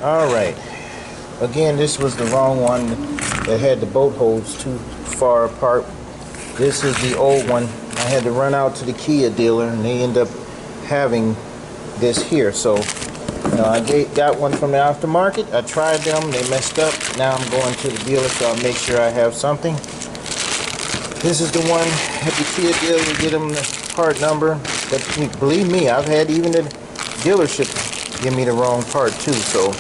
Alright, again, this was the wrong one that had the bolt holes too far apart. This is the old one. I had to run out to the Kia dealer and they end up having this here. So I got one from the aftermarket. I tried them, they messed up. Now I'm going to the dealer, so I'll make sure I have something. This is the one at the Kia dealer, get them the part number. But believe me, I've had even the dealership give me the wrong part too, so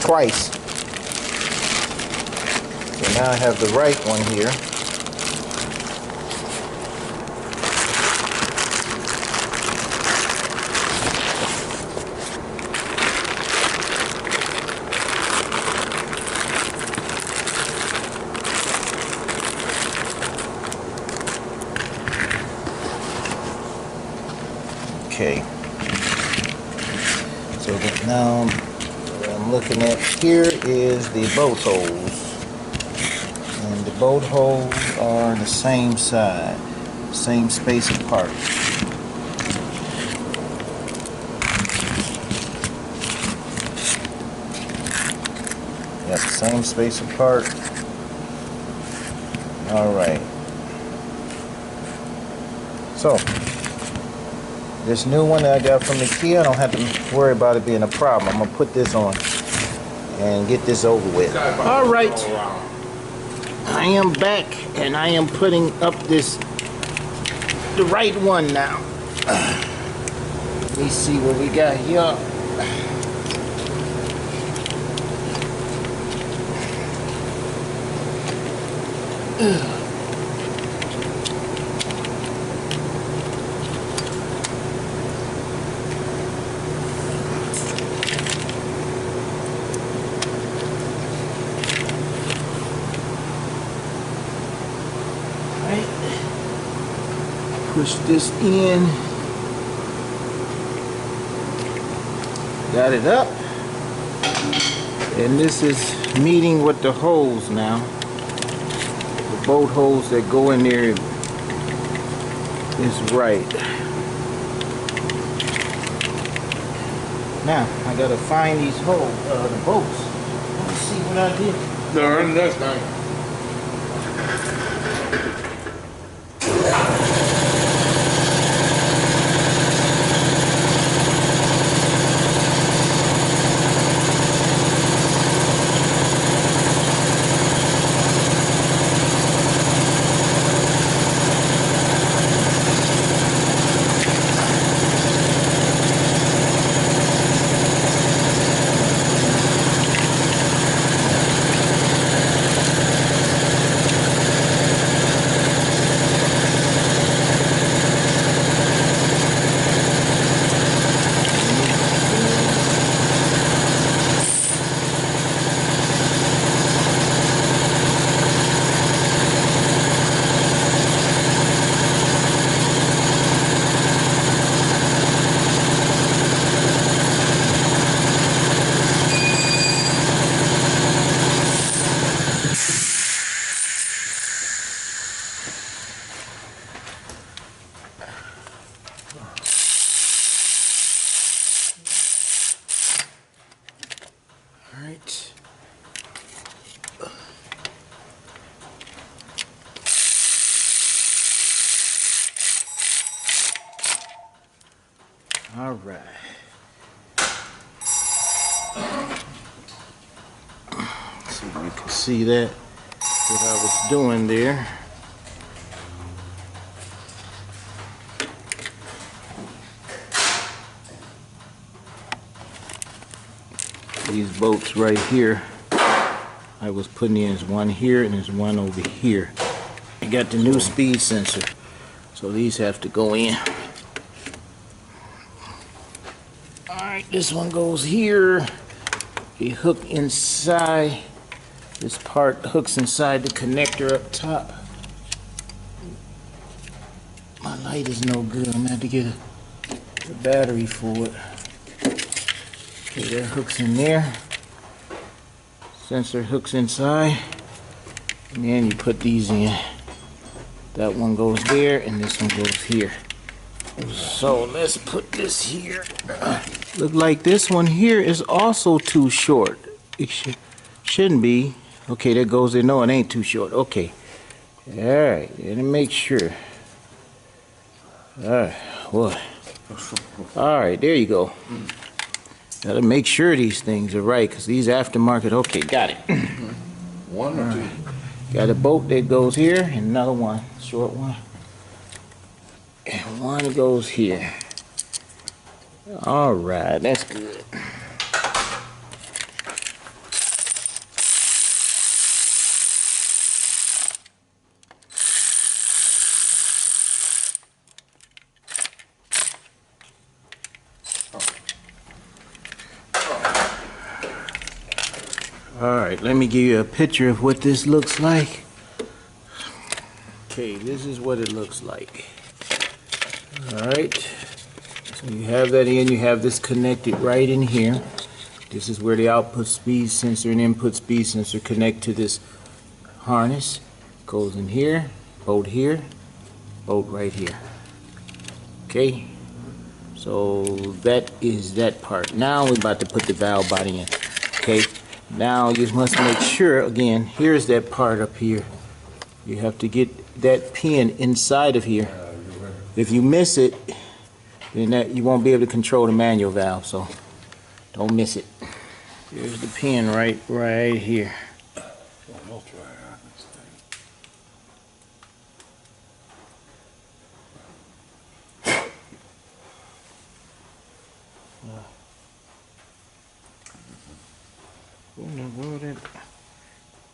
twice. So now I have the right one here. Okay, so now what I'm looking at here is the bolt holes, and the bolt holes are the same side, same space apart. Yep, same space apart. Alright, so this new one that I got from the Kia, I don't have to worry about it being a problem. I'm going to put this on and get this over with. Alright, I am back and I am putting up the right one now. Let me see what we got here. Push this in. Got it up. And this is meeting with the holes now. The bolt holes that go in there is right. Now I gotta find these holes, the bolts. Let me see what I did. They're in this thing. Alright. Alright. See if you can see that, what I was doing there. These bolts right here, I was putting in is one here and there's one over here. I got the new speed sensor, so these have to go in. Alright, this one goes here. The hook inside, this part hooks inside the connector up top. My light is no good, I'm gonna have to get a battery for it. Okay, that hooks in there. Sensor hooks inside. And then you put these in. That one goes there and this one goes here. So let's put this here. Look like this one here is also too short. It shouldn't be. Okay, that goes in. No, it ain't too short. Okay. Alright, let me make sure. Alright, what? Alright, there you go. Gotta make sure these things are right, because these aftermarket. Okay, got it. One or two? Got a bolt that goes here, and another one, short one. And one goes here. Alright, that's good. Alright, let me give you a picture of what this looks like. Okay, this is what it looks like. Alright, so you have that in, you have this connected right in here. This is where the output speed sensor and input speed sensor connect to this harness. Goes in here, bolt right here. Okay, so that is that part. Now we're about to put the valve body in. Okay. Now you must make sure, again, here's that part up here. You have to get that pin inside of here. If you miss it, then you won't be able to control the manual valve, so don't miss it. Here's the pin right here.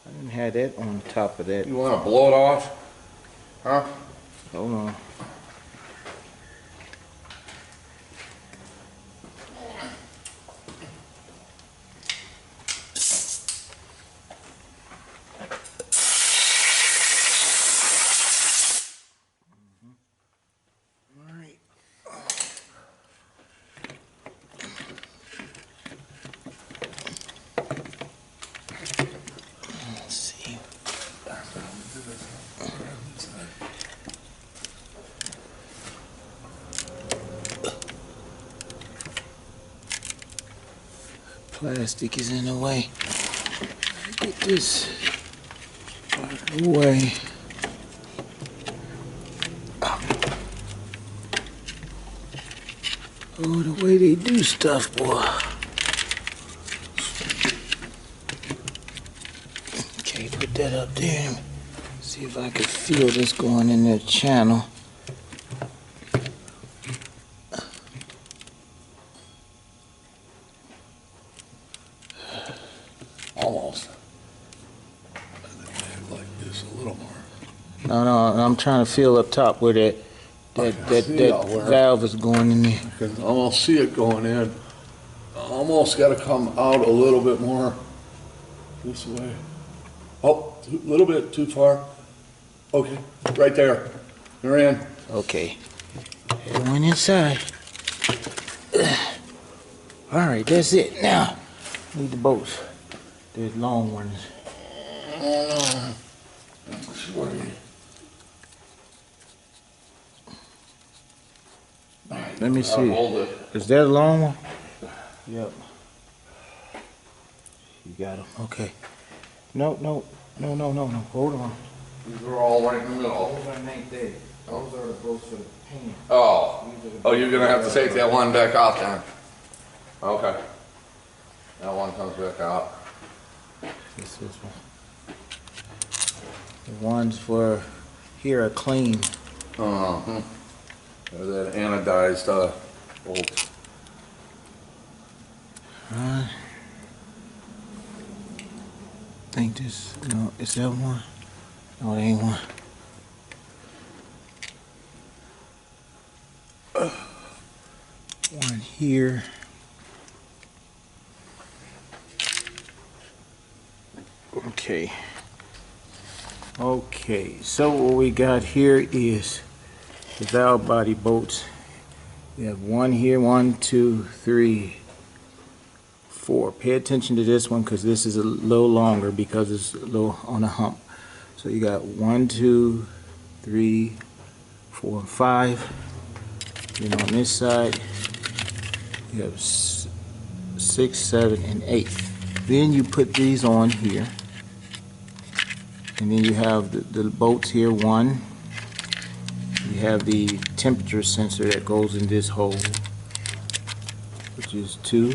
I didn't have that on top of that. You want to blow it off? Huh? Hold on. Plastic is in the way. Get this out of the way. Oh, the way they do stuff, boy. Okay, put that up there. See if I can feel this going in that channel. Almost. I think like this a little more. No, I'm trying to feel up top where that valve is going in there. I can almost see it going in. Almost got to come out a little bit more this way. Oh, a little bit too far. Okay, right there. You're in. Okay. It went inside. All right, that's it. Now, need the bolts. The long ones. Let me see. Is that a long one? Yep. You got them. Okay. No. Hold on. These are all right in the middle. Those ain't there. Those are the bolts for the pan. Oh. Oh, you're going to have to take that one back out then. Okay. That one comes back out. This one. The ones for here are clean. Uh-huh. That anodized bolt. I think this, no, is that one? No, it ain't one. One here. Okay. Okay, so what we got here is the valve body bolts. We have one here, 1, 2, 3, 4. Pay attention to this one because this is a little longer because it's a little on a hump. So you got 1, 2, 3, 4, 5. Then on this side, You have 6, 7, and 8. Then you put these on here. And then you have the bolts here, 1. You have the temperature sensor that goes in this hole, which is 2.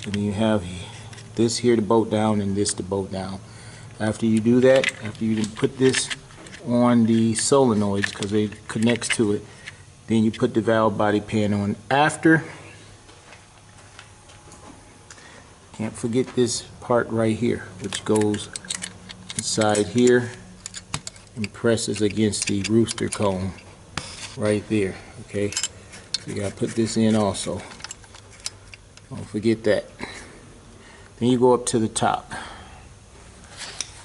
And then you have this here to bolt down and this to bolt down. After you do that, after you put this on the solenoids, because it connects to it, then you put the valve body pan on. After, can't forget this part right here, which goes inside here and presses against the rooster comb right there. Okay, you gotta put this in also. Don't forget that. Then you go up to the top.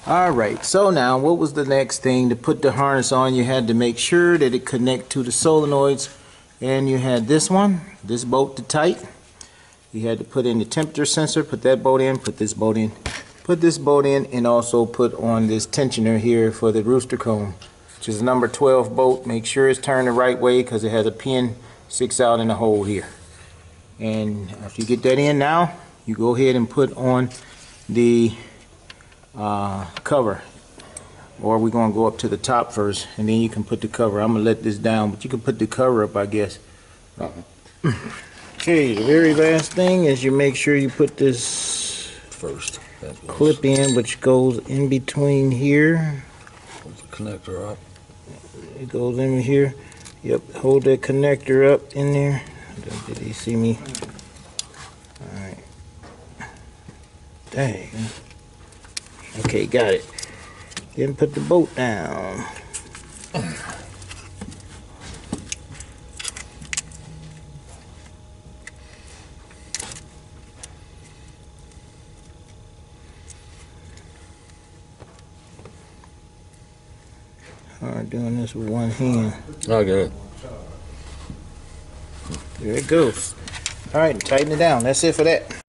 Alright, so now what was the next thing? To put the harness on, you had to make sure that it connect to the solenoids, and you had this one, this bolt to tight. You had to put in the temperature sensor, put that bolt in, put this bolt in, put this bolt in, and also put on this tensioner here for the rooster comb, which is number 12 bolt. Make sure it's turned the right way because it has a pin sticks out in the hole here. And after you get that in, now you go ahead and put on the cover, or we're going to go up to the top first and then you can put the cover. I'm going to let this down, but you can put the cover up, I guess. Okay, the very last thing is you make sure you put this First, clip in, which goes in between here. hold the connector up. It goes in here. Yep, hold that connector up in there. Did he see me? Alright. Dang. Okay, got it. Then put the bolt down. Hard doing this with one hand. Okay. There it goes. Alright, tighten it down. That's it for that.